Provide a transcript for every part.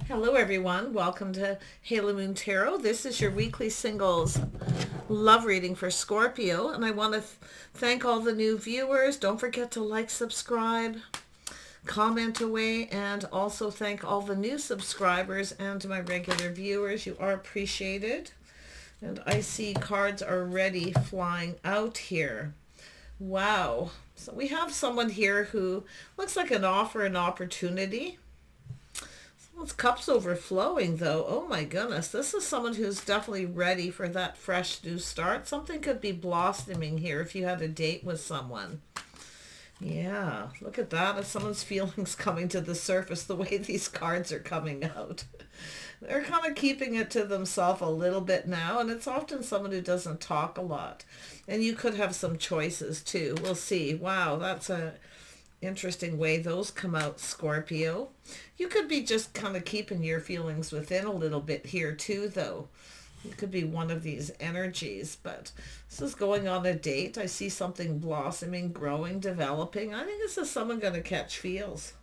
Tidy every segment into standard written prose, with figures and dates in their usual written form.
Hello everyone, welcome to Halo Moon Tarot. This is your weekly singles love reading for Scorpio, and I want to thank all the new viewers. Don't forget to like, subscribe, comment away, and also thank all the new subscribers and my regular viewers. You are appreciated. And I see cards are already flying out here. Wow. So we have someone here who looks like an offer, an opportunity. Well, it's cups overflowing though. Oh my goodness. This is someone who's definitely ready for that fresh new start. Something could be blossoming here if you had a date with someone. Yeah, look at that. If someone's feelings coming to the surface the way these cards are coming out. They're kind of keeping it to themselves a little bit now, and it's often someone who doesn't talk a lot. And you could have some choices too. We'll see. Wow, that's a interesting way those come out, Scorpio. You could be just kind of keeping your feelings within a little bit here too, though. It could be one of these energies, but this is going on a date. I see something blossoming, growing, developing. I think this is someone going to catch feels.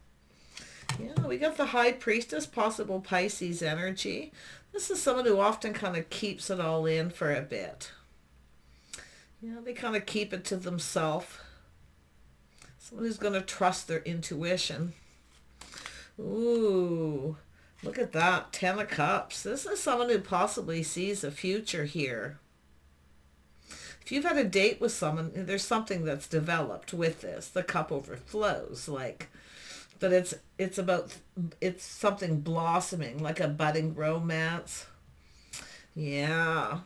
Yeah, we got the High Priestess, possible Pisces energy. This is someone who often kind of keeps it all in for a bit. Yeah, they kind of keep it to themselves. Someone who's going to trust their intuition. Ooh, look at that. 10 of Cups. This is someone who possibly sees a future here. If you've had a date with someone, there's something that's developed with this. The cup overflows, but it's something blossoming, like a budding romance. Yeah.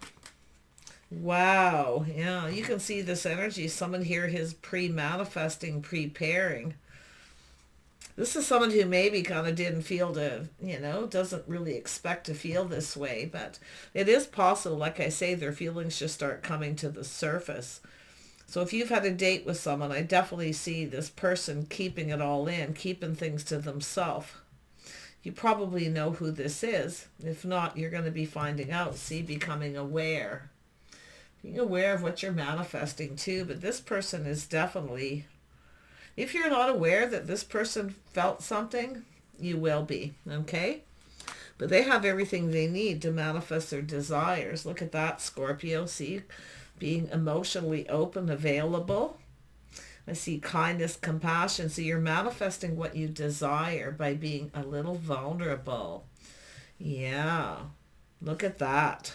Wow. Yeah, you can see this energy. Someone here is pre-manifesting, preparing. This is someone who maybe kind of didn't feel doesn't really expect to feel this way, but it is possible, like I say, their feelings just start coming to the surface. So if you've had a date with someone, I definitely see this person keeping it all in, keeping things to themselves. You probably know who this is. If not, you're going to be finding out. See, becoming aware. Being aware of what you're manifesting too, but this person is definitely, if you're not aware that this person felt something, you will be, okay? But they have everything they need to manifest their desires. Look at that, Scorpio. See, being emotionally open, available. I see kindness, compassion. So you're manifesting what you desire by being a little vulnerable. Yeah, look at that.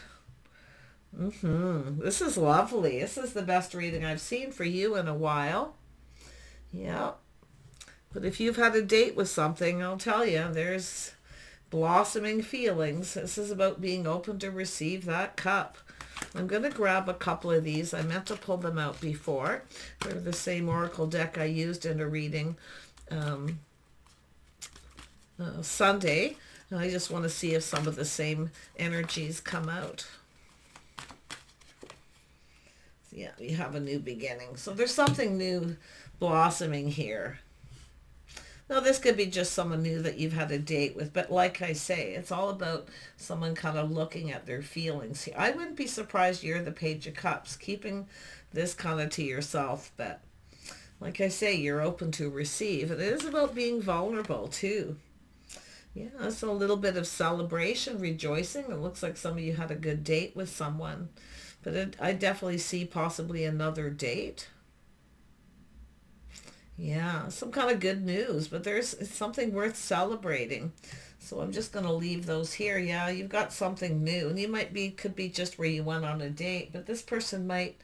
This is lovely. This is the best reading I've seen for you in a while. Yeah. But if you've had a date with something, I'll tell you, there's blossoming feelings. This is about being open to receive that cup. I'm going to grab a couple of these. I meant to pull them out before. They're the same oracle deck I used in a reading Sunday. And I just want to see if some of the same energies come out. Yeah, you have a new beginning. So there's something new blossoming here. Now, this could be just someone new that you've had a date with, but like I say, it's all about someone kind of looking at their feelings. I wouldn't be surprised you're the Page of Cups, keeping this kind of to yourself, but like I say, you're open to receive. It is about being vulnerable too. Yeah, it's a little bit of celebration, rejoicing. It looks like some of you had a good date with someone, but I definitely see possibly another date. Yeah, some kind of good news, but there's something worth celebrating. So I'm just going to leave those here. Yeah, you've got something new, and could be just where you went on a date, but this person might,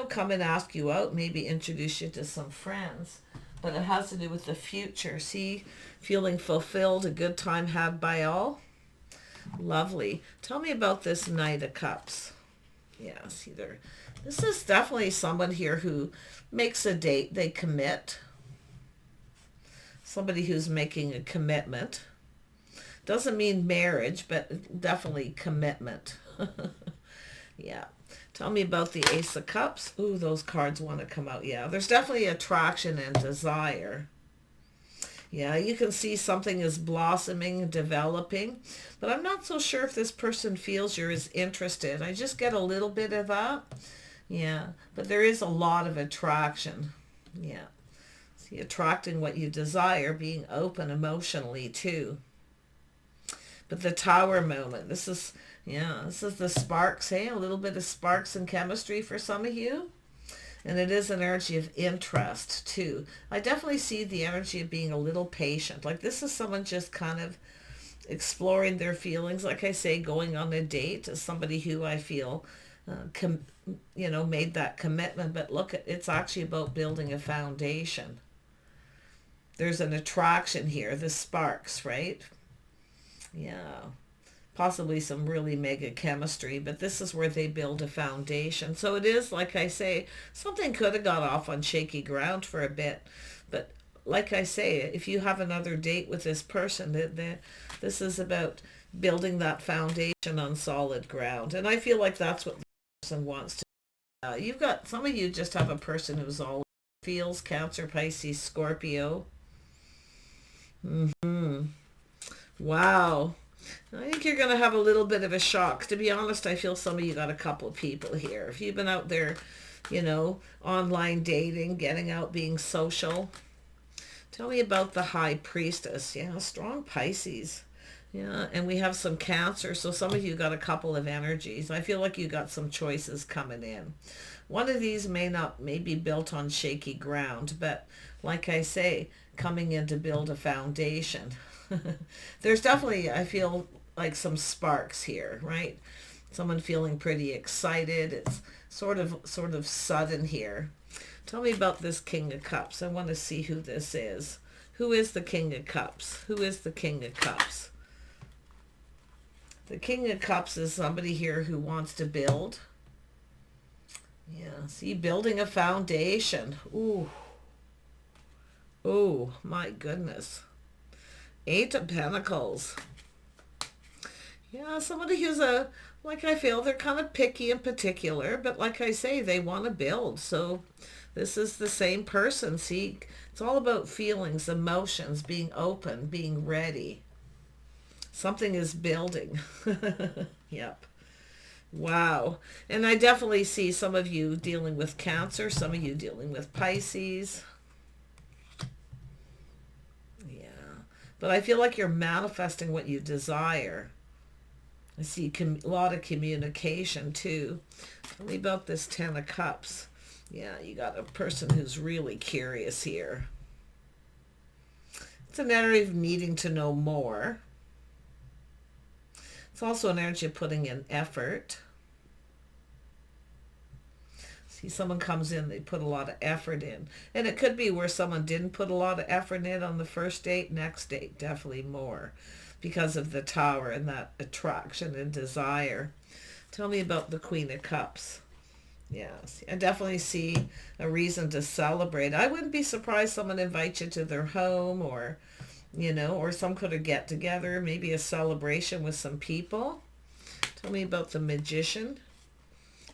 come and ask you out, maybe introduce you to some friends. But it has to do with the future. See, feeling fulfilled, a good time had by all. Lovely. Tell me about this Knight of Cups. Yeah, see there. This is definitely someone here who makes a date, they commit. Somebody who's making a commitment. Doesn't mean marriage, but definitely commitment. Yeah. Tell me about the Ace of Cups. Ooh, those cards want to come out. Yeah, there's definitely attraction and desire. Yeah, you can see something is blossoming, developing, but I'm not so sure if this person feels you're as interested. I just get a little bit of that. Yeah, but there is a lot of attraction. Yeah. See, attracting what you desire, being open emotionally too. But the tower moment, this is, yeah, this is the sparks, hey? A little bit of sparks and chemistry for some of you. And it is an energy of interest too. I definitely see the energy of being a little patient. Like this is someone just kind of exploring their feelings. Like I say, going on a date to somebody who I feel, made that commitment. But look, it's actually about building a foundation. There's an attraction here, the sparks, right? Yeah. Possibly some really mega chemistry, but this is where they build a foundation. So it is, like I say, something could have got off on shaky ground for a bit, but like I say, if you have another date with this person, this is about building that foundation on solid ground. And I feel like that's what the person wants to do. You've got, some of you just have a person who's all feels, Cancer, Pisces, Scorpio. Wow. I think you're going to have a little bit of a shock. To be honest, I feel some of you got a couple of people here. If you've been out there, online dating, getting out, being social. Tell me about the High Priestess. Yeah, strong Pisces. Yeah, and we have some Cancer. So some of you got a couple of energies. I feel like you got some choices coming in. One of these may be built on shaky ground, but like I say, coming in to build a foundation. There's definitely, I feel like some sparks here, right? Someone feeling pretty excited. It's sort of sudden here. Tell me about this King of Cups. I want to see who this is. Who is the King of Cups? Who is the King of Cups? The King of Cups is somebody here who wants to build. Yeah, see, building a foundation. Ooh. Oh, my goodness. Eight of Pentacles. Yeah, somebody who's like I feel they're kind of picky and particular, but like I say, they want to build. So this is the same person. See, it's all about feelings, emotions, being open, being ready. Something is building. Yep. Wow. And I definitely see some of you dealing with Cancer, some of you dealing with Pisces. But I feel like you're manifesting what you desire. I see a lot of communication too. Tell me about this Ten of Cups. Yeah, you got a person who's really curious here. It's an energy of needing to know more. It's also an energy of putting in effort. See, someone comes in, they put a lot of effort in. And it could be where someone didn't put a lot of effort in on the first date, next date, definitely more. Because of the Tower and that attraction and desire. Tell me about the Queen of Cups. Yes, I definitely see a reason to celebrate. I wouldn't be surprised someone invites you to their home or, or some kind of get together, maybe a celebration with some people. Tell me about the Magician.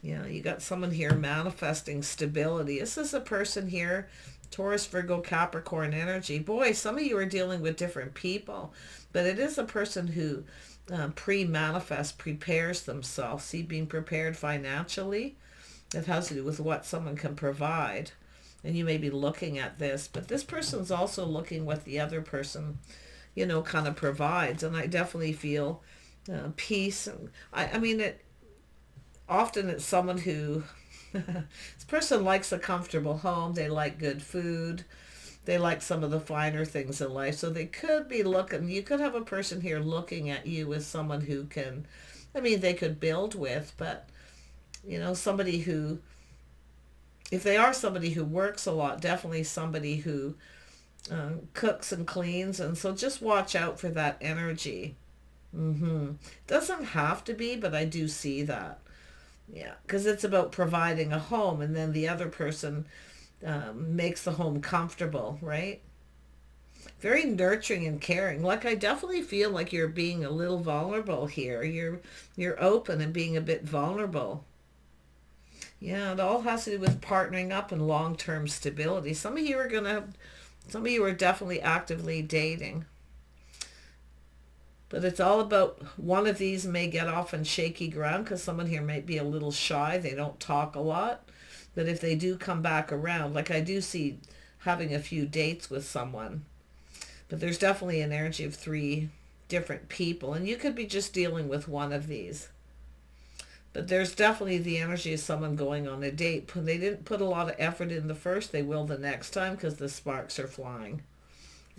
Yeah, you got someone here manifesting stability. This is a person here, Taurus, Virgo, Capricorn energy. Boy, some of you are dealing with different people, but it is a person who pre-manifests, prepares themselves. See, being prepared financially. It has to do with what someone can provide. And you may be looking at this, but this person's also looking what the other person, kind of provides. And I definitely feel peace. And I mean, often it's someone who, this person likes a comfortable home. They like good food. They like some of the finer things in life. So they could be looking, you could have a person here looking at you as someone who can, they could build with, but, somebody who, if they are somebody who works a lot, definitely somebody who cooks and cleans. And so just watch out for that energy. Doesn't have to be, but I do see that. Yeah, because it's about providing a home, and then the other person makes the home comfortable, right? Very nurturing and caring. Like, I definitely feel like you're being a little vulnerable here. You're open and being a bit vulnerable. Yeah, it all has to do with partnering up and long-term stability. Some of you are definitely actively dating. But it's all about, one of these may get off on shaky ground because someone here might be a little shy. They don't talk a lot. But if they do come back around, like I do see having a few dates with someone. But there's definitely an energy of three different people. And you could be just dealing with one of these. But there's definitely the energy of someone going on a date. They didn't put a lot of effort in the first. They will the next time because the sparks are flying.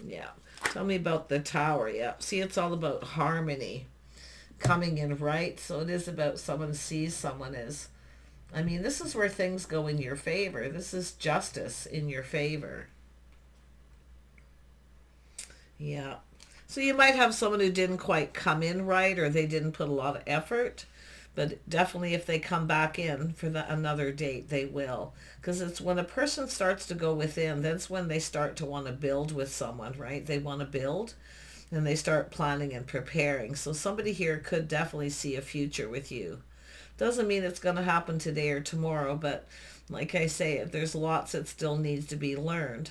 Yeah. Tell me about the Tower. Yeah. See, it's all about harmony coming in, right? So it is about someone sees someone as, I mean, this is where things go in your favor. This is justice in your favor. Yeah. So you might have someone who didn't quite come in right, or they didn't put a lot of effort. But definitely if they come back in for another date, they will. Because it's when a person starts to go within, that's when they start to want to build with someone, right? They want to build and they start planning and preparing. So somebody here could definitely see a future with you. Doesn't mean it's going to happen today or tomorrow, but like I say, there's lots that still needs to be learned.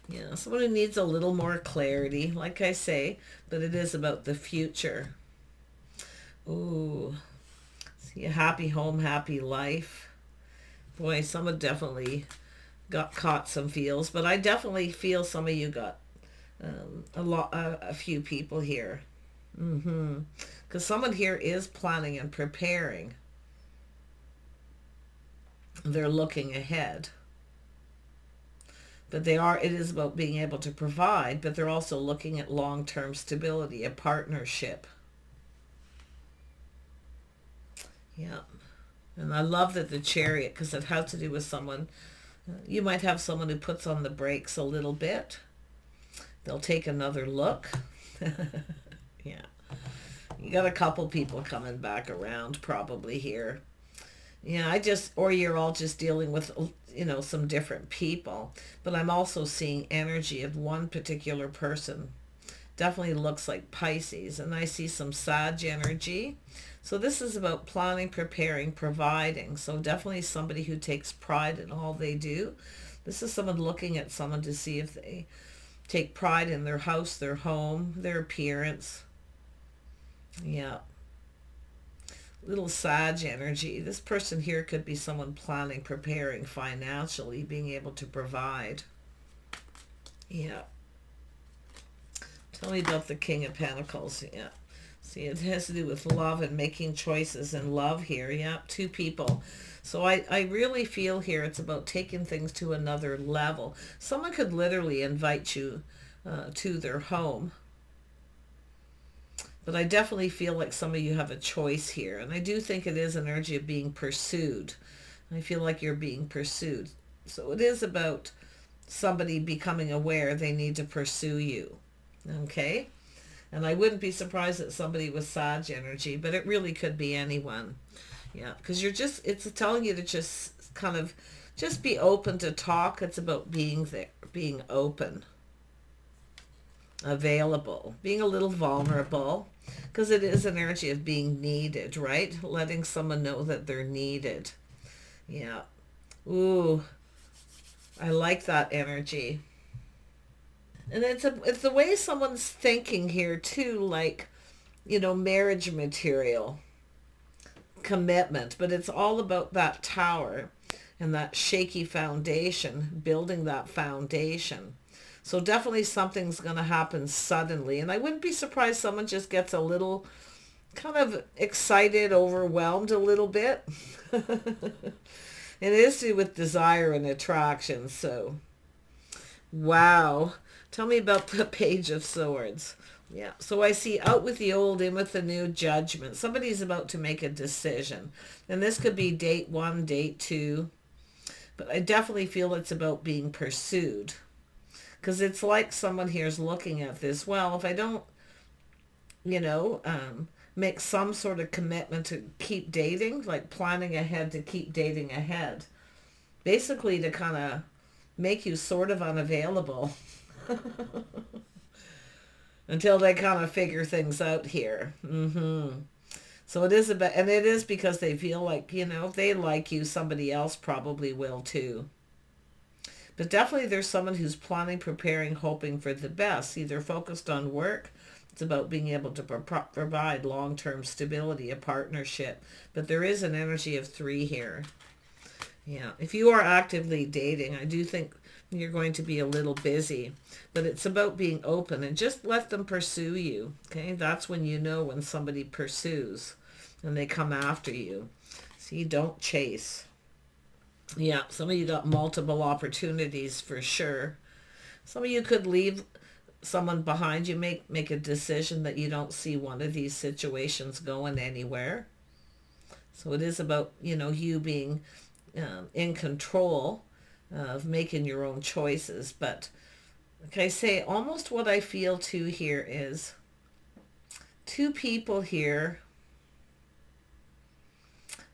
Yeah, someone who needs a little more clarity, like I say, but it is about the future. Ooh, see, a happy home, happy life. Boy, someone definitely got caught some feels, but I definitely feel some of you got a few people here. Because someone here is planning and preparing. They're looking ahead. But it is about being able to provide, but they're also looking at long-term stability, a partnership. Yeah. And I love that the Chariot, because it has to do with someone. You might have someone who puts on the brakes a little bit. They'll take another look. Yeah. You got a couple people coming back around probably here. Yeah, or you're all just dealing with, some different people. But I'm also seeing energy of one particular person. Definitely looks like Pisces. And I see some Sag energy. So this is about planning, preparing, providing. So definitely somebody who takes pride in all they do. This is someone looking at someone to see if they take pride in their house, their home, their appearance. Yeah. Little Sag energy. This person here could be someone planning, preparing financially, being able to provide. Yeah. Tell me about the King of Pentacles. Yeah. See, it has to do with love and making choices in love here. Yeah, two people. So I really feel here it's about taking things to another level. Someone could literally invite you to their home. But I definitely feel like some of you have a choice here. And I do think it is an energy of being pursued. I feel like you're being pursued. So it is about somebody becoming aware they need to pursue you. Okay? And I wouldn't be surprised that somebody with Sag energy, but it really could be anyone. Yeah, because it's telling you to just kind of, just be open to talk. It's about being there, being open, available, being a little vulnerable, because it is an energy of being needed, right? Letting someone know that they're needed. Yeah. Ooh, I like that energy. And it's the way someone's thinking here too, like, marriage material, commitment, but it's all about that Tower and that shaky foundation, building that foundation. So definitely something's going to happen suddenly. And I wouldn't be surprised someone just gets a little kind of excited, overwhelmed a little bit. It is to do with desire and attraction. So, wow. Tell me about the Page of Swords. Yeah. So I see out with the old, in with the new, Judgment. Somebody's about to make a decision. And this could be date 1, date 2. But I definitely feel it's about being pursued. Because it's like someone here is looking at this. Well, if I don't, make some sort of commitment to keep dating, like planning ahead to keep dating ahead. Basically to kind of make you sort of unavailable. Until they kind of figure things out here. So it is about, and it is because they feel like, if they like you, somebody else probably will too. But definitely there's someone who's planning, preparing, hoping for the best, either focused on work. It's about being able to provide long-term stability, a partnership. But there is an energy of 3 here. Yeah. If you are actively dating, I do think you're going to be a little busy, but it's about being open and just let them pursue you. Okay, that's when you know when somebody pursues and they come after you. See, don't chase. Yeah, some of you got multiple opportunities for sure. Some of you could leave someone behind you, make a decision that you don't see one of these situations going anywhere. So it is about, you being in control of making your own choices. But like I say, almost what I feel too here is two people here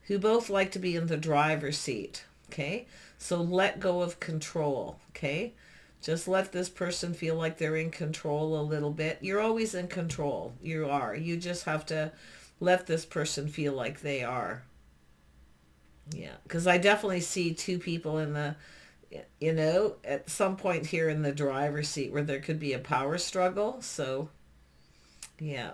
who both like to be in the driver's seat. Okay, so let go of control. Okay, just let this person feel like they're in control a little bit. You're always in control. You are. You just have to let this person feel like they are. Yeah, because I definitely see two people in the, at some point here in the driver's seat where there could be a power struggle. So, yeah.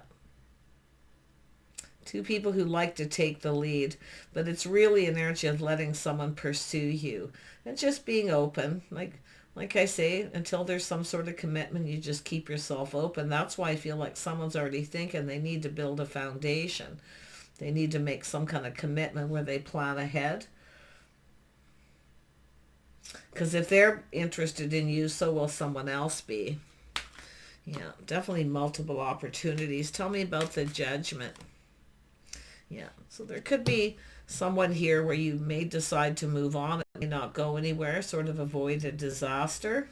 Two people who like to take the lead, but it's really an energy of letting someone pursue you and just being open. Like I say, until there's some sort of commitment, you just keep yourself open. That's why I feel like someone's already thinking they need to build a foundation. They need to make some kind of commitment where they plan ahead. Because if they're interested in you, so will someone else be. Yeah, definitely multiple opportunities. Tell me about the Judgment. Yeah, so there could be someone here where you may decide to move on and may not go anywhere, sort of avoid a disaster.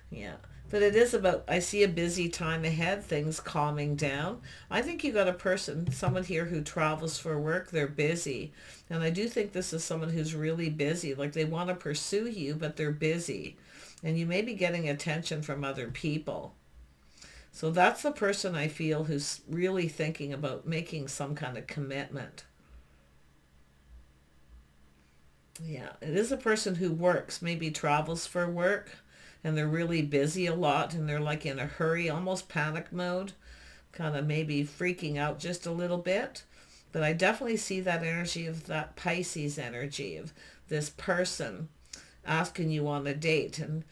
Yeah, but it is about, I see a busy time ahead, things calming down. I think you got a person, someone here who travels for work, they're busy. And I do think this is someone who's really busy, like they want to pursue you, but they're busy. And you may be getting attention from other people. So that's the person I feel who's really thinking about making some kind of commitment. Yeah, it is a person who works, maybe travels for work, and they're really busy a lot, and they're like in a hurry, almost panic mode, kind of maybe freaking out just a little bit. But I definitely see that energy of that Pisces energy of this person asking you on a date. And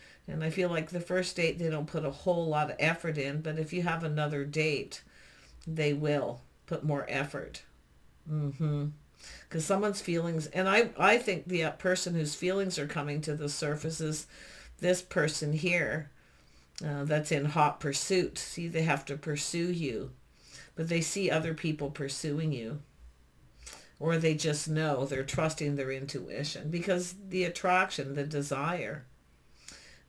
I feel like the first date, they don't put a whole lot of effort in, but if you have another date, they will put more effort. Because someone's feelings, and I think the person whose feelings are coming to the surface is this person here that's in hot pursuit. See, they have to pursue you, but they see other people pursuing you. Or they just know, they're trusting their intuition because the attraction, the desire.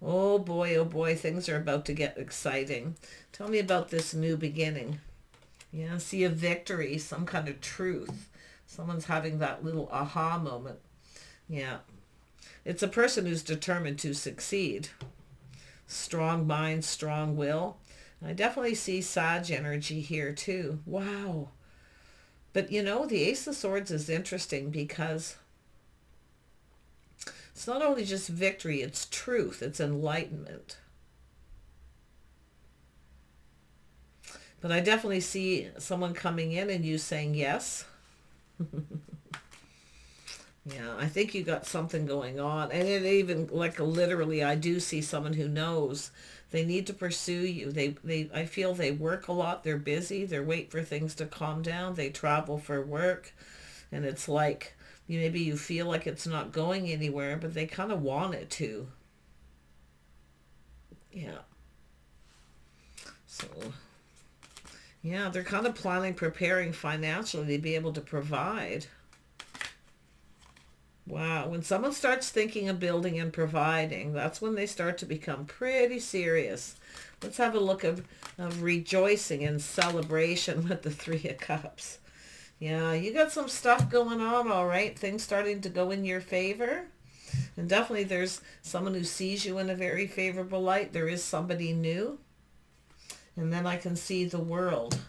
Oh boy, things are about to get exciting. Tell me about this new beginning. Yeah, see a victory, some kind of truth. Someone's having that little aha moment. Yeah. It's a person who's determined to succeed. Strong mind, strong will. I definitely see Sag energy here too. Wow. But the Ace of Swords is interesting because it's not only just victory, it's truth, it's enlightenment. But I definitely see someone coming in and you saying yes. Yeah, I think you got something going on. And it even, like literally, I do see someone who knows they need to pursue you. I feel they work a lot. They're busy. They wait for things to calm down. They travel for work. And it's like, maybe you feel like it's not going anywhere, but they kind of want it to. Yeah. So, yeah, they're kind of planning, preparing financially to be able to provide. Wow, when someone starts thinking of building and providing, that's when they start to become pretty serious. Let's have a look of rejoicing and celebration with the Three of Cups. Yeah, you got some stuff going on, all right. Things starting to go in your favor. And definitely there's someone who sees you in a very favorable light. There is somebody new. And then I can see the world.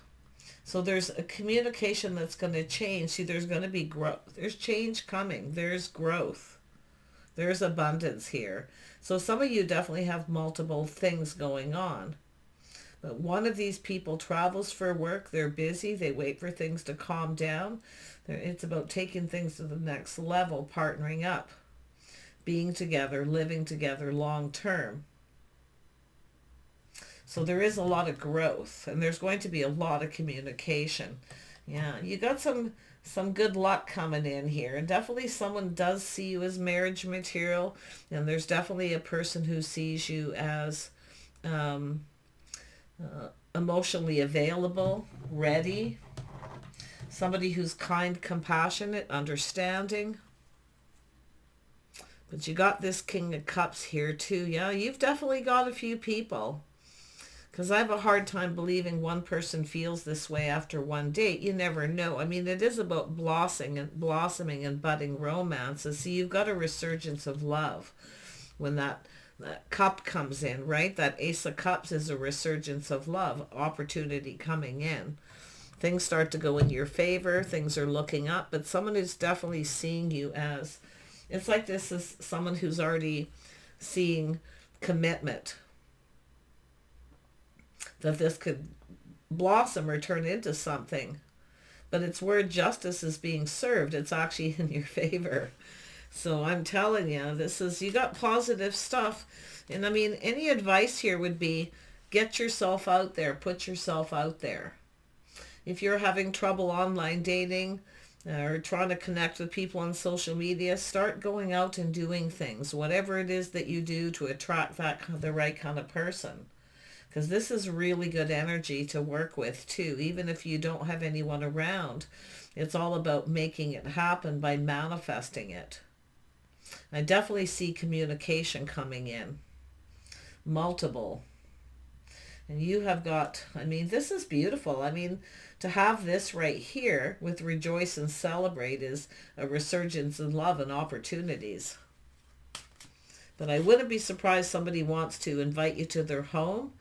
So there's a communication that's going to change. See, there's going to be growth. There's change coming. There's growth. There's abundance here. So some of you definitely have multiple things going on. But one of these people travels for work. They're busy. They wait for things to calm down. It's about taking things to the next level, partnering up, being together, living together long term. So there is a lot of growth, and there's going to be a lot of communication. Yeah, you got some good luck coming in here, and definitely someone does see you as marriage material, and there's definitely a person who sees you as um, emotionally available, ready, somebody who's kind, compassionate, understanding. But you got this King of Cups here too. Yeah, you've definitely got a few people. Because I have a hard time believing one person feels this way after one date. You never know. I mean, it is about blossoming and budding romances. So you've got a resurgence of love when that cup comes in, right? That Ace of Cups is a resurgence of love, opportunity coming in. Things start to go in your favor. Things are looking up. But someone is definitely seeing you as, it's like this is someone who's already seeing commitment, that this could blossom or turn into something. But it's where justice is being served. It's actually in your favor. So I'm telling you, this is, you got positive stuff. And I mean, any advice here would be get yourself out there, put yourself out there. If you're having trouble online dating or trying to connect with people on social media, start going out and doing things, whatever it is that you do to attract the right kind of person. Because this is really good energy to work with too, even if you don't have anyone around. It's all about making it happen by manifesting it. I definitely see communication coming in. Multiple. And you have got, I mean, this is beautiful. I mean, to have this right here with rejoice and celebrate is a resurgence in love and opportunities. But I wouldn't be surprised somebody wants to invite you to their home.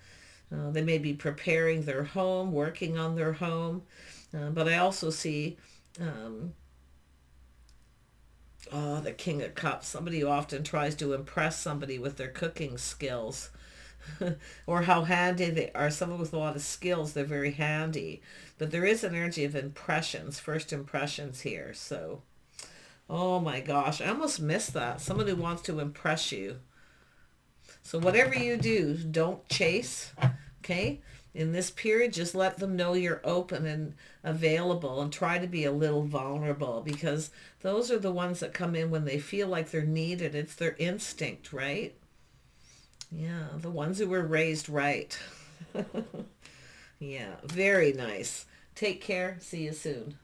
They may be preparing their home, working on their home. But I also see the King of Cups, somebody who often tries to impress somebody with their cooking skills or how handy they are. Someone with a lot of skills, they're very handy. But there is an energy of impressions, first impressions here. So, oh my gosh, I almost missed that. Someone who wants to impress you. So whatever you do, don't chase, okay? In this period, just let them know you're open and available, and try to be a little vulnerable, because those are the ones that come in when they feel like they're needed. It's their instinct, right? Yeah, the ones who were raised right. Yeah, very nice. Take care. See you soon.